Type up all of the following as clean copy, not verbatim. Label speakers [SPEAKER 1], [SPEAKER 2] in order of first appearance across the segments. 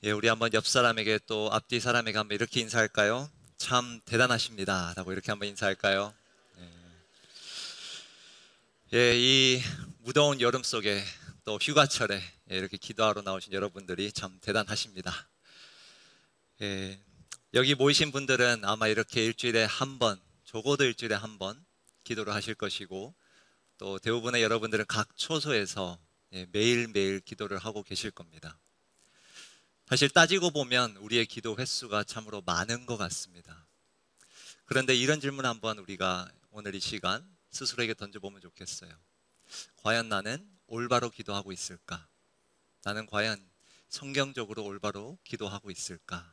[SPEAKER 1] 우리 한번 옆 사람에게 또 앞뒤 사람에게 한번 이렇게 인사할까요? 참 대단하십니다 라고 이렇게 한번 인사할까요? 이 무더운 여름 속에 또 휴가철에 이렇게 기도하러 나오신 여러분들이 참 대단하십니다. 여기 모이신 분들은 아마 이렇게 일주일에 한 번, 적어도 일주일에 한 번 기도를 하실 것이고, 또 대부분의 여러분들은 각 초소에서 매일매일 기도를 하고 계실 겁니다. 사실 따지고 보면 우리의 기도 횟수가 참으로 많은 것 같습니다. 그런데 이런 질문 한번 우리가 오늘 이 시간 스스로에게 던져보면 좋겠어요. 과연 나는 올바로 기도하고 있을까? 나는 과연 성경적으로 올바로 기도하고 있을까?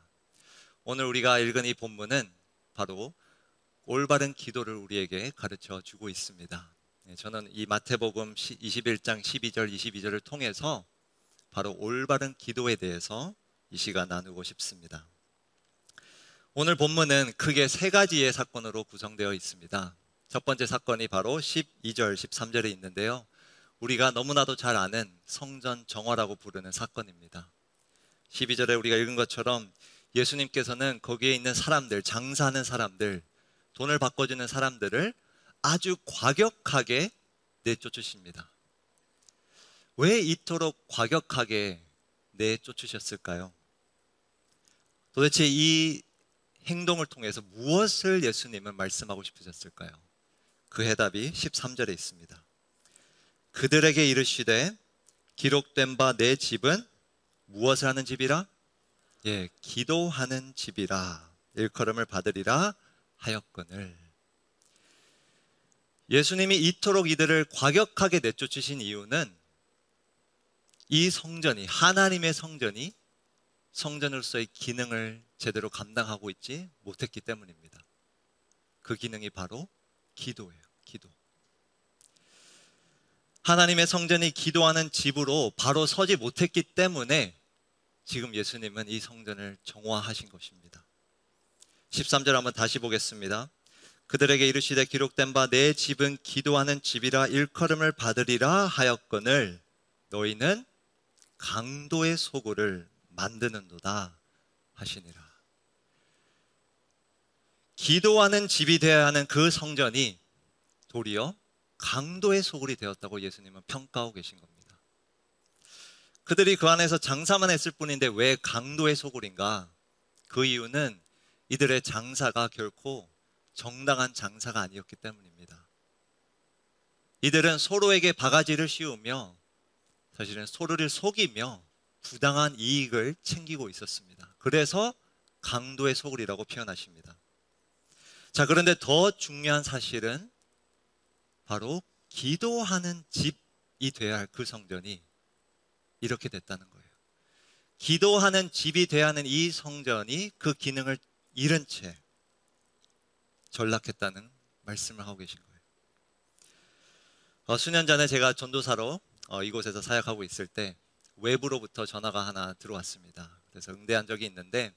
[SPEAKER 1] 오늘 우리가 읽은 이 본문은 바로 올바른 기도를 우리에게 가르쳐 주고 있습니다. 저는 이 마태복음 21장 12절 22절을 통해서 바로 올바른 기도에 대해서 이 시간 나누고 싶습니다. 오늘 본문은 크게 세 가지의 사건으로 구성되어 있습니다. 첫 번째 사건이 바로 12절, 13절에 있는데요. 우리가 너무나도 잘 아는 성전 정화라고 부르는 사건입니다. 12절에 우리가 읽은 것처럼 예수님께서는 거기에 있는 사람들, 장사하는 사람들, 돈을 바꿔주는 사람들을 아주 과격하게 내쫓으십니다. 왜 이토록 과격하게 내쫓으셨을까요? 도대체 이 행동을 통해서 무엇을 예수님은 말씀하고 싶으셨을까요? 그 해답이 13절에 있습니다. 그들에게 이르시되 기록된 바 내 집은 무엇을 하는 집이라? 기도하는 집이라. 일컬음을 받으리라 하였거늘. 예수님이 이토록 이들을 과격하게 내쫓으신 이유는 이 성전이, 하나님의 성전이 성전으로서의 기능을 제대로 감당하고 있지 못했기 때문입니다. 그 기능이 바로 기도예요. 기도. 하나님의 성전이 기도하는 집으로 바로 서지 못했기 때문에 지금 예수님은 이 성전을 정화하신 것입니다. 13절 한번 다시 보겠습니다. 그들에게 이르시되 기록된 바 내 집은 기도하는 집이라 일컬음을 받으리라 하였거늘 너희는 강도의 소굴을 만드는도다 하시니라. 기도하는 집이 되어야 하는 그 성전이 도리어 강도의 소굴이 되었다고 예수님은 평가하고 계신 겁니다. 그들이 그 안에서 장사만 했을 뿐인데 왜 강도의 소굴인가? 그 이유는 이들의 장사가 결코 정당한 장사가 아니었기 때문입니다. 이들은 서로에게 바가지를 씌우며 사실은 서로를 속이며 부당한 이익을 챙기고 있었습니다. 그래서 강도의 소굴이라고 표현하십니다. 자, 그런데 더 중요한 사실은 바로 기도하는 집이 되어야 할 그 성전이 이렇게 됐다는 거예요. 기도하는 집이 되어야 하는 이 성전이 그 기능을 잃은 채 전락했다는 말씀을 하고 계신 거예요. 수년 전에 제가 전도사로 이곳에서 사역하고 있을 때 외부로부터 전화가 하나 들어왔습니다. 그래서 응대한 적이 있는데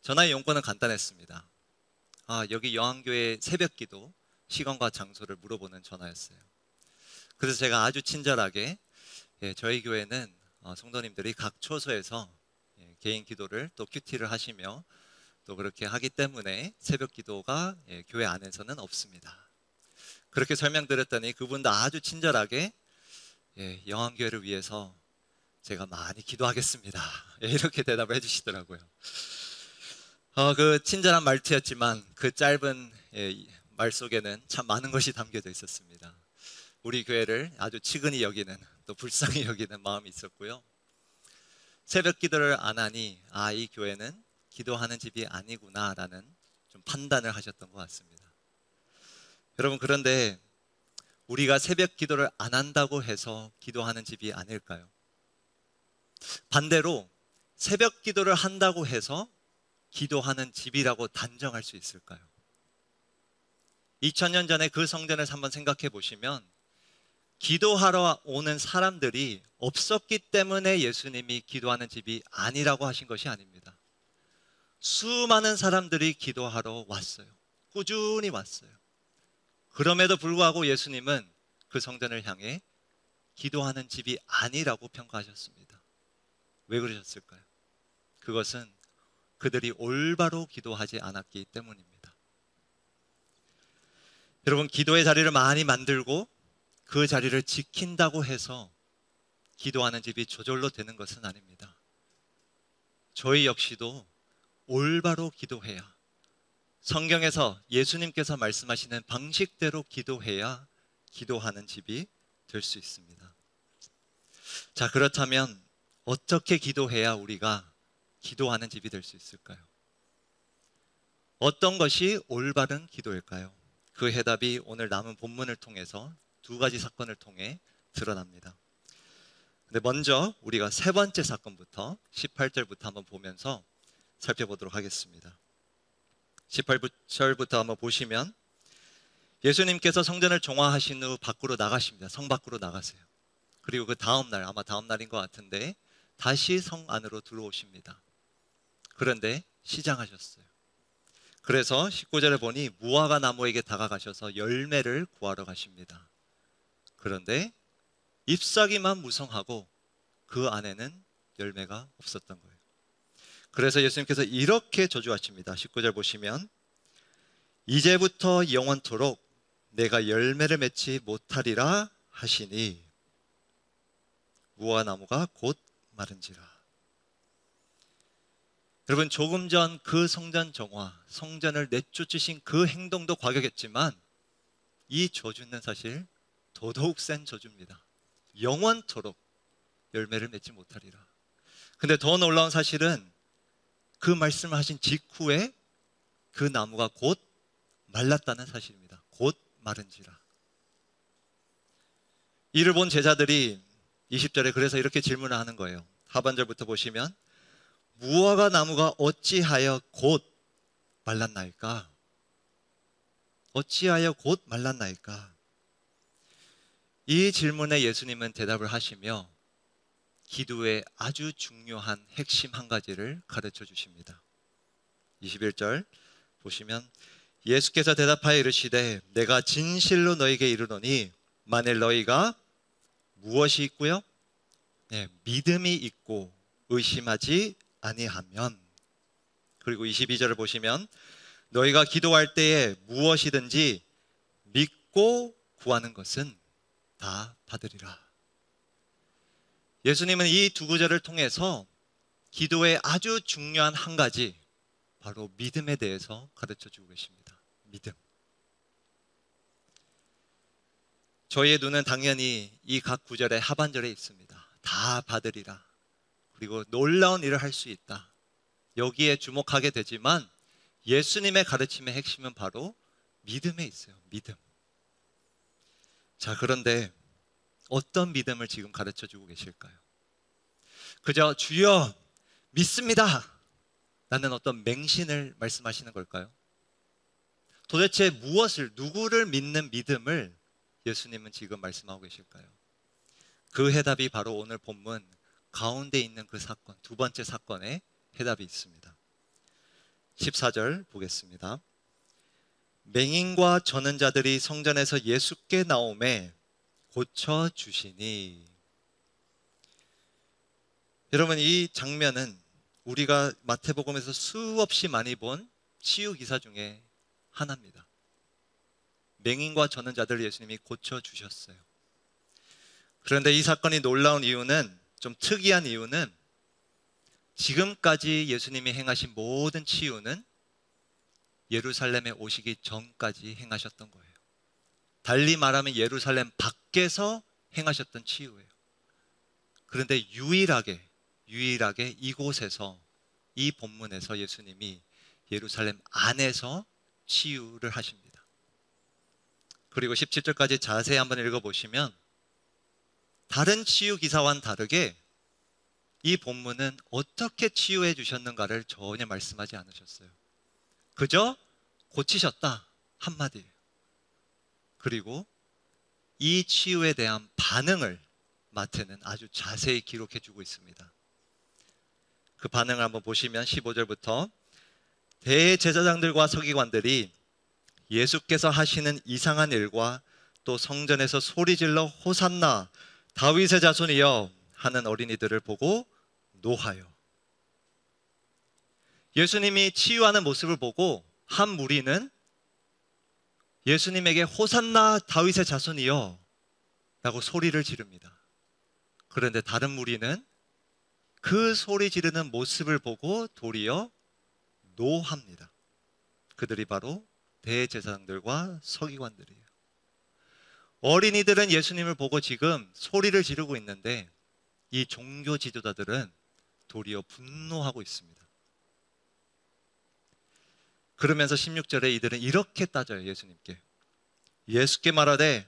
[SPEAKER 1] 전화의 용건은 간단했습니다. 여기 여한교회 새벽기도 시간과 장소를 물어보는 전화였어요. 그래서 제가 아주 친절하게 저희 교회는 성도님들이 각 초소에서 개인 기도를 또 큐티를 하시며 또 그렇게 하기 때문에 새벽 기도가 교회 안에서는 없습니다. 그렇게 설명드렸더니 그분도 아주 친절하게 영안교회를 위해서 제가 많이 기도하겠습니다. 이렇게 대답을 해주시더라고요. 그 친절한 말투였지만 그 짧은 말 속에는 참 많은 것이 담겨져 있었습니다. 우리 교회를 아주 치근히 여기는 또 불쌍히 여기는 마음이 있었고요. 새벽 기도를 안 하니 이 교회는 기도하는 집이 아니구나라는 좀 판단을 하셨던 것 같습니다. 여러분, 그런데 우리가 새벽 기도를 안 한다고 해서 기도하는 집이 아닐까요? 반대로 새벽 기도를 한다고 해서 기도하는 집이라고 단정할 수 있을까요? 2000년 전에 그 성전을 한번 생각해 보시면 기도하러 오는 사람들이 없었기 때문에 예수님이 기도하는 집이 아니라고 하신 것이 아닙니다. 수많은 사람들이 기도하러 왔어요. 꾸준히 왔어요. 그럼에도 불구하고 예수님은 그 성전을 향해 기도하는 집이 아니라고 평가하셨습니다. 왜 그러셨을까요? 그것은 그들이 올바로 기도하지 않았기 때문입니다. 여러분, 기도의 자리를 많이 만들고 그 자리를 지킨다고 해서 기도하는 집이 저절로 되는 것은 아닙니다. 저희 역시도 올바로 기도해야, 성경에서 예수님께서 말씀하시는 방식대로 기도해야 기도하는 집이 될 수 있습니다. 자, 그렇다면 어떻게 기도해야 우리가 기도하는 집이 될 수 있을까요? 어떤 것이 올바른 기도일까요? 그 해답이 오늘 남은 본문을 통해서 두 가지 사건을 통해 드러납니다. 근데 먼저 우리가 세 번째 사건부터 18절부터 한번 보면서 살펴보도록 하겠습니다. 18절부터 한번 보시면 예수님께서 성전을 종화하신 후 밖으로 나가십니다. 성 밖으로 나가세요. 그리고 그 다음 날, 아마 다음 날인 것 같은데 다시 성 안으로 들어오십니다. 그런데 시장하셨어요. 그래서 19절에 보니 무화과 나무에게 다가가셔서 열매를 구하러 가십니다. 그런데 잎사귀만 무성하고 그 안에는 열매가 없었던 거예요. 그래서 예수님께서 이렇게 저주하십니다. 19절 보시면 이제부터 영원토록 내가 열매를 맺지 못하리라 하시니 무화과 나무가 곧 마른지라. 여러분, 조금 전 그 성전 정화, 성전을 내쫓으신 그 행동도 과격했지만 이 저주는 사실 더더욱 센 저주입니다. 영원토록 열매를 맺지 못하리라. 근데 더 놀라운 사실은 그 말씀을 하신 직후에 그 나무가 곧 말랐다는 사실입니다. 곧 마른지라. 이를 본 제자들이 20절에 그래서 이렇게 질문을 하는 거예요. 하반절부터 보시면 무화과 나무가 어찌하여 곧 말랐나이까? 어찌하여 곧 말랐나이까? 이 질문에 예수님은 대답을 하시며 기도의 아주 중요한 핵심 한 가지를 가르쳐 주십니다. 21절 보시면 예수께서 대답하여 이르시되 내가 진실로 너에게 이르노니 만일 너희가 무엇이 있고요? 네, 믿음이 있고 의심하지 아니하면. 그리고 22절을 보시면 너희가 기도할 때에 무엇이든지 믿고 구하는 것은 다 받으리라. 예수님은 이 두 구절을 통해서 기도의 아주 중요한 한 가지, 바로 믿음에 대해서 가르쳐 주고 계십니다. 믿음. 저희의 눈은 당연히 이 각 구절의 하반절에 있습니다. 다 받으리라. 그리고 놀라운 일을 할 수 있다. 여기에 주목하게 되지만 예수님의 가르침의 핵심은 바로 믿음에 있어요. 믿음. 자, 그런데 어떤 믿음을 지금 가르쳐 주고 계실까요? 그저 주여 믿습니다 라는 어떤 맹신을 말씀하시는 걸까요? 도대체 무엇을, 누구를 믿는 믿음을 예수님은 지금 말씀하고 계실까요? 그 해답이 바로 오늘 본문 가운데 있는 그 사건, 두 번째 사건의 해답이 있습니다. 14절 보겠습니다. 맹인과 저는 자들이 성전에서 예수께 나오매 고쳐주시니. 여러분, 이 장면은 우리가 마태복음에서 수없이 많이 본 치유 기사 중에 하나입니다. 맹인과 저는 자들을 예수님이 고쳐주셨어요. 그런데 이 사건이 놀라운 이유는, 좀 특이한 이유는 지금까지 예수님이 행하신 모든 치유는 예루살렘에 오시기 전까지 행하셨던 거예요. 달리 말하면 예루살렘 밖에서 행하셨던 치유예요. 그런데 유일하게 이곳에서, 이 본문에서 예수님이 예루살렘 안에서 치유를 하십니다. 그리고 17절까지 자세히 한번 읽어보시면 다른 치유 기사와는 다르게 이 본문은 어떻게 치유해 주셨는가를 전혀 말씀하지 않으셨어요. 그저 고치셨다 한마디예요. 그리고 이 치유에 대한 반응을 마태는 아주 자세히 기록해 주고 있습니다. 그 반응을 한번 보시면 15절부터 대제사장들과 서기관들이 예수께서 하시는 이상한 일과 또 성전에서 소리질러 호산나 다윗의 자손이여 하는 어린이들을 보고 노하여. 예수님이 치유하는 모습을 보고 한 무리는 예수님에게 호산나 다윗의 자손이여 라고 소리를 지릅니다. 그런데 다른 무리는 그 소리 지르는 모습을 보고 도리어 노합니다. 그들이 바로 대제사장들과 서기관들이에요. 어린이들은 예수님을 보고 지금 소리를 지르고 있는데 이 종교 지도자들은 도리어 분노하고 있습니다. 그러면서 16절에 이들은 이렇게 따져요. 예수님께. 예수께 말하되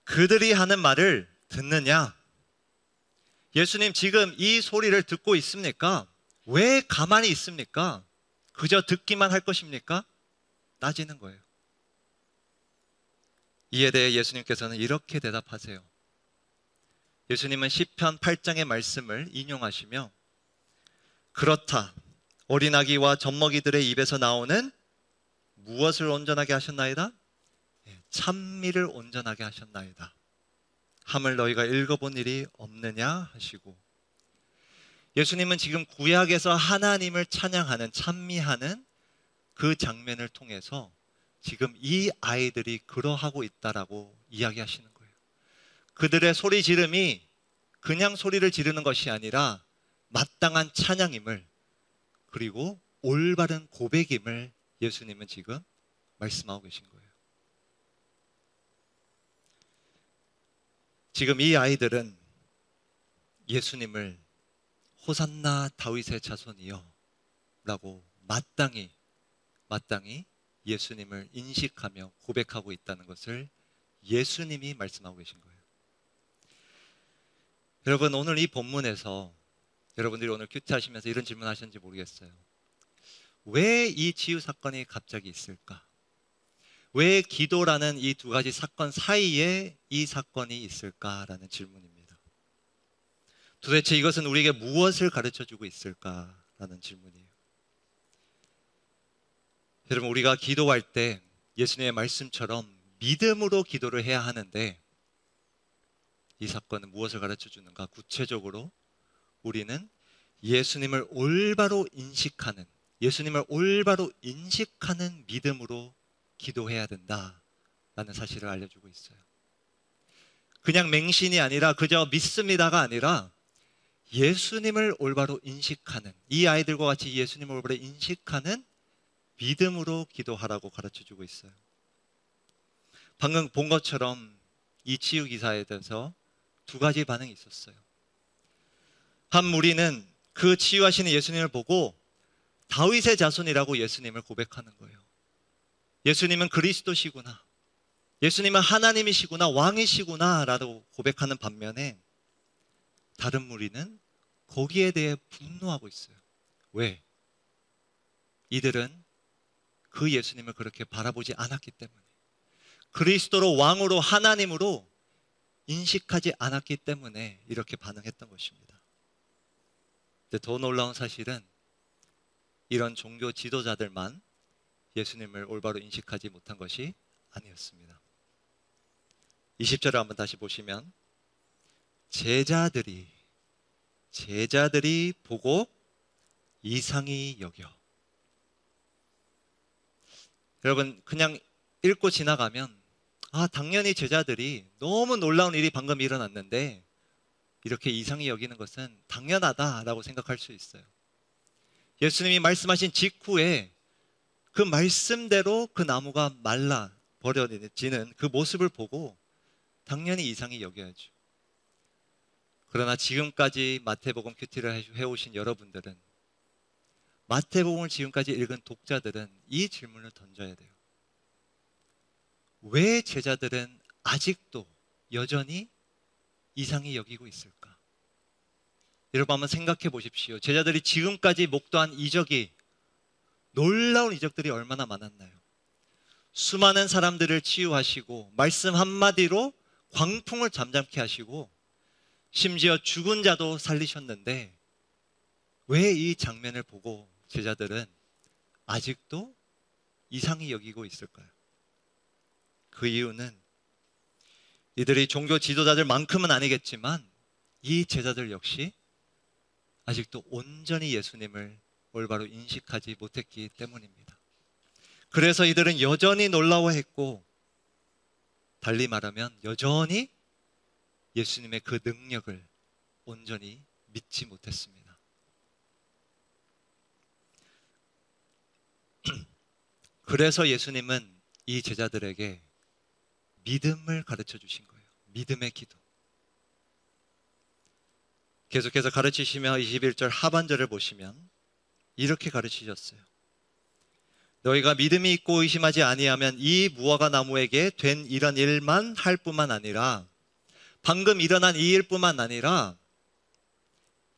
[SPEAKER 1] 그들이 하는 말을 듣느냐? 예수님 지금 이 소리를 듣고 있습니까? 왜 가만히 있습니까? 그저 듣기만 할 것입니까? 따지는 거예요. 이에 대해 예수님께서는 이렇게 대답하세요. 예수님은 시편 8장의 말씀을 인용하시며 그렇다. 어린아기와 젖먹이들의 입에서 나오는 무엇을 온전하게 하셨나이다? 찬미를 온전하게 하셨나이다. 함을 너희가 읽어본 일이 없느냐 하시고, 예수님은 지금 구약에서 하나님을 찬양하는, 찬미하는 그 장면을 통해서 지금 이 아이들이 그러하고 있다라고 이야기하시는 거예요. 그들의 소리 지름이 그냥 소리를 지르는 것이 아니라 마땅한 찬양임을, 그리고 올바른 고백임을 예수님은 지금 말씀하고 계신 거예요. 지금 이 아이들은 예수님을 호산나 다윗의 자손이여 라고 마땅히 예수님을 인식하며 고백하고 있다는 것을 예수님이 말씀하고 계신 거예요. 여러분, 오늘 이 본문에서 여러분들이 오늘 큐티하시면서 이런 질문 하셨는지 모르겠어요. 왜 이 치유 사건이 갑자기 있을까? 왜 기도라는 이 두 가지 사건 사이에 이 사건이 있을까라는 질문입니다. 도대체 이것은 우리에게 무엇을 가르쳐주고 있을까라는 질문이에요. 여러분, 우리가 기도할 때 예수님의 말씀처럼 믿음으로 기도를 해야 하는데 이 사건은 무엇을 가르쳐주는가? 구체적으로 우리는 예수님을 올바로 인식하는 믿음으로 기도해야 된다라는 사실을 알려주고 있어요. 그냥 맹신이 아니라 그저 믿습니다가 아니라 예수님을 올바로 인식하는, 이 아이들과 같이 예수님을 올바로 인식하는 믿음으로 기도하라고 가르쳐주고 있어요. 방금 본 것처럼 이 치유 기사에 대해서 두 가지 반응이 있었어요. 한 무리는 그 치유하시는 예수님을 보고 다윗의 자손이라고 예수님을 고백하는 거예요. 예수님은 그리스도시구나, 예수님은 하나님이시구나, 왕이시구나 라고 고백하는 반면에 다른 무리는 거기에 대해 분노하고 있어요. 왜? 이들은 그 예수님을 그렇게 바라보지 않았기 때문에, 그리스도로, 왕으로, 하나님으로 인식하지 않았기 때문에 이렇게 반응했던 것입니다. 근데 더 놀라운 사실은 이런 종교 지도자들만 예수님을 올바로 인식하지 못한 것이 아니었습니다. 20절을 한번 다시 보시면 제자들이 보고 이상히 여겨. 여러분, 그냥 읽고 지나가면 당연히 제자들이 너무 놀라운 일이 방금 일어났는데 이렇게 이상히 여기는 것은 당연하다라고 생각할 수 있어요. 예수님이 말씀하신 직후에 그 말씀대로 그 나무가 말라 버려지는 그 모습을 보고 당연히 이상히 여겨야죠. 그러나 지금까지 마태복음 큐티를 해오신 여러분들은, 마태복음을 지금까지 읽은 독자들은 이 질문을 던져야 돼요. 왜 제자들은 아직도 여전히 이상히 여기고 있을까? 여러분, 한번 생각해 보십시오. 제자들이 지금까지 목도한 이적이, 놀라운 이적들이 얼마나 많았나요? 수많은 사람들을 치유하시고 말씀 한마디로 광풍을 잠잠케 하시고 심지어 죽은 자도 살리셨는데 왜 이 장면을 보고 제자들은 아직도 이상히 여기고 있을까요? 그 이유는 이들이 종교 지도자들만큼은 아니겠지만 이 제자들 역시 아직도 온전히 예수님을 올바로 인식하지 못했기 때문입니다. 그래서 이들은 여전히 놀라워했고, 달리 말하면 여전히 예수님의 그 능력을 온전히 믿지 못했습니다. 그래서 예수님은 이 제자들에게 믿음을 가르쳐 주신 거예요. 믿음의 기도. 계속해서 가르치시며 21절 하반절을 보시면 이렇게 가르치셨어요. 너희가 믿음이 있고 의심하지 아니하면 이 무화과 나무에게 된 이런 일만 할 뿐만 아니라, 방금 일어난 이 일뿐만 아니라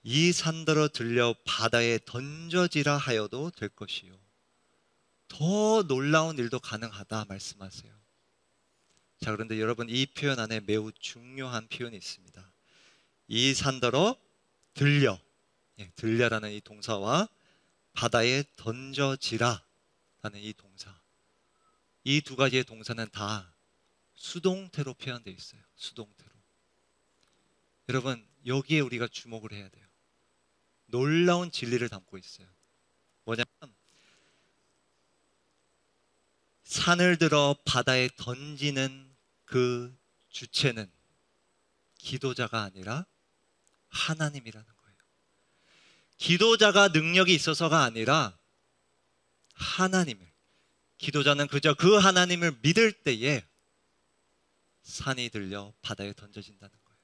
[SPEAKER 1] 이 산더러 들려 바다에 던져지라 하여도 될 것이요, 더 놀라운 일도 가능하다 말씀하세요. 자, 그런데 여러분, 이 표현 안에 매우 중요한 표현이 있습니다. 이 산더러 들려, 들려라는 이 동사와 바다에 던져지라 라는 이 동사, 이 두 가지의 동사는 다 수동태로 표현되어 있어요. 수동태로. 여러분, 여기에 우리가 주목을 해야 돼요. 놀라운 진리를 담고 있어요. 뭐냐면, 산을 들어 바다에 던지는 그 주체는 기도자가 아니라 하나님이라는 거예요. 기도자가 능력이 있어서가 아니라 하나님을, 기도자는 그저 그 하나님을 믿을 때에 산이 들려 바다에 던져진다는 거예요.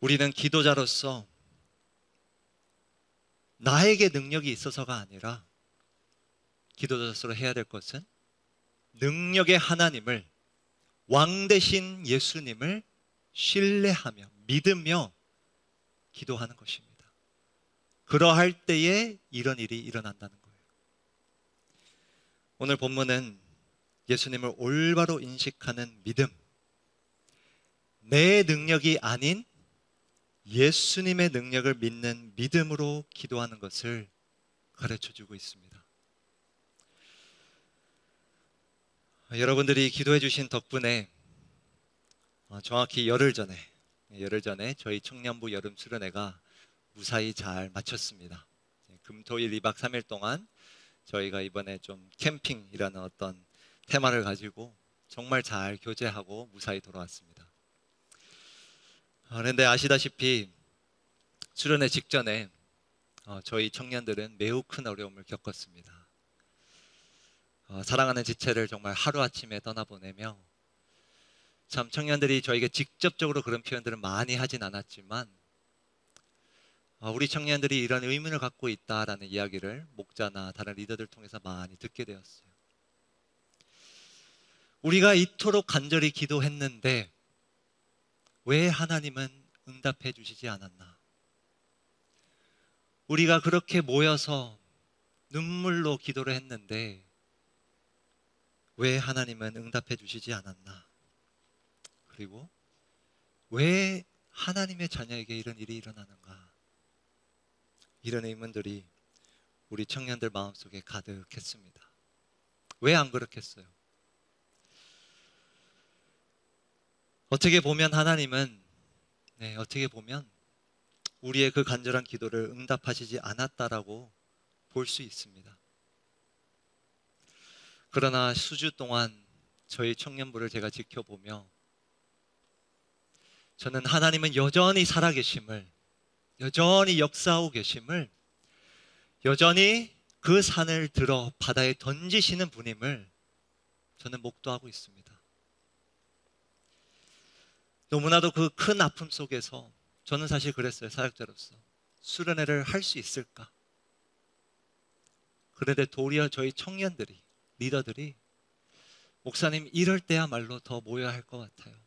[SPEAKER 1] 우리는 기도자로서 나에게 능력이 있어서가 아니라 기도자로서 해야 될 것은 능력의 하나님을, 왕 대신 예수님을 신뢰하며 믿으며 기도하는 것입니다. 그러할 때에 이런 일이 일어난다는 거예요. 오늘 본문은 예수님을 올바로 인식하는 믿음, 내 능력이 아닌 예수님의 능력을 믿는 믿음으로 기도하는 것을 가르쳐주고 있습니다. 여러분들이 기도해 주신 덕분에 정확히 열흘 전에 저희 청년부 여름 수련회가 무사히 잘 마쳤습니다. 금토일 2박 3일 동안 저희가 이번에 좀 캠핑이라는 어떤 테마를 가지고 정말 잘 교제하고 무사히 돌아왔습니다. 그런데 아시다시피 수련회 직전에 저희 청년들은 매우 큰 어려움을 겪었습니다. 사랑하는 지체를 정말 하루아침에 떠나보내며, 참 청년들이 저에게 직접적으로 그런 표현들을 많이 하진 않았지만 우리 청년들이 이런 의문을 갖고 있다라는 이야기를 목자나 다른 리더들 통해서 많이 듣게 되었어요. 우리가 이토록 간절히 기도했는데 왜 하나님은 응답해 주시지 않았나? 우리가 그렇게 모여서 눈물로 기도를 했는데 왜 하나님은 응답해 주시지 않았나? 그리고 왜 하나님의 자녀에게 이런 일이 일어나는가? 이런 의문들이 우리 청년들 마음속에 가득했습니다. 왜 안 그렇겠어요? 어떻게 보면 하나님은 어떻게 보면 우리의 그 간절한 기도를 응답하시지 않았다라고 볼 수 있습니다. 그러나 수주 동안 저희 청년부를 제가 지켜보며 저는 하나님은 여전히 살아계심을, 여전히 역사하고 계심을, 여전히 그 산을 들어 바다에 던지시는 분임을 저는 목도하고 있습니다. 너무나도 그 큰 아픔 속에서 저는 사실 그랬어요. 사역자로서 수련회를 할 수 있을까? 그런데 도리어 저희 청년들이, 리더들이 목사님 이럴 때야말로 더 모여야 할 것 같아요.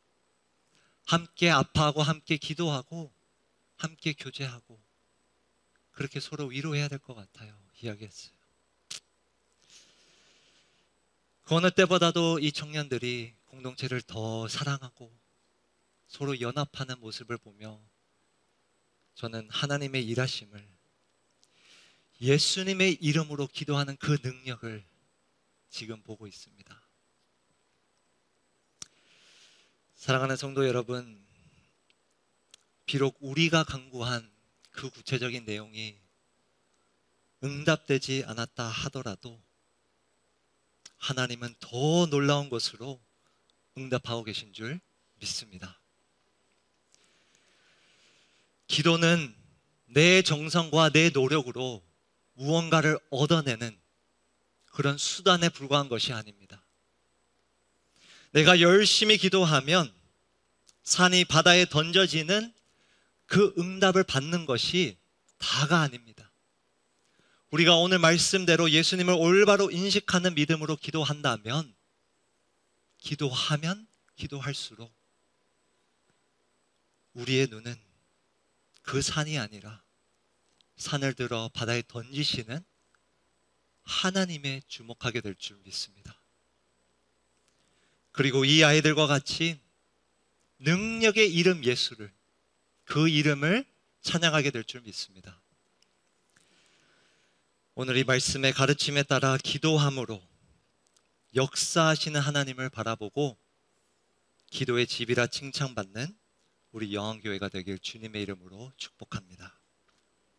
[SPEAKER 1] 함께 아파하고 함께 기도하고 함께 교제하고 그렇게 서로 위로해야 될 것 같아요. 이야기했어요. 그 어느 때보다도 이 청년들이 공동체를 더 사랑하고 서로 연합하는 모습을 보며 저는 하나님의 일하심을, 예수님의 이름으로 기도하는 그 능력을 지금 보고 있습니다. 사랑하는 성도 여러분, 비록 우리가 간구한 그 구체적인 내용이 응답되지 않았다 하더라도 하나님은 더 놀라운 것으로 응답하고 계신 줄 믿습니다. 기도는 내 정성과 내 노력으로 무언가를 얻어내는 그런 수단에 불과한 것이 아닙니다. 내가 열심히 기도하면 산이 바다에 던져지는 그 응답을 받는 것이 다가 아닙니다. 우리가 오늘 말씀대로 예수님을 올바로 인식하는 믿음으로 기도한다면 기도하면 기도할수록 우리의 눈은 그 산이 아니라 산을 들어 바다에 던지시는 하나님에 주목하게 될 줄 믿습니다. 그리고 이 아이들과 같이 능력의 이름 예수를, 그 이름을 찬양하게 될 줄 믿습니다. 오늘 이 말씀의 가르침에 따라 기도함으로 역사하시는 하나님을 바라보고 기도의 집이라 칭찬받는 우리 영안교회가 되길 주님의 이름으로 축복합니다.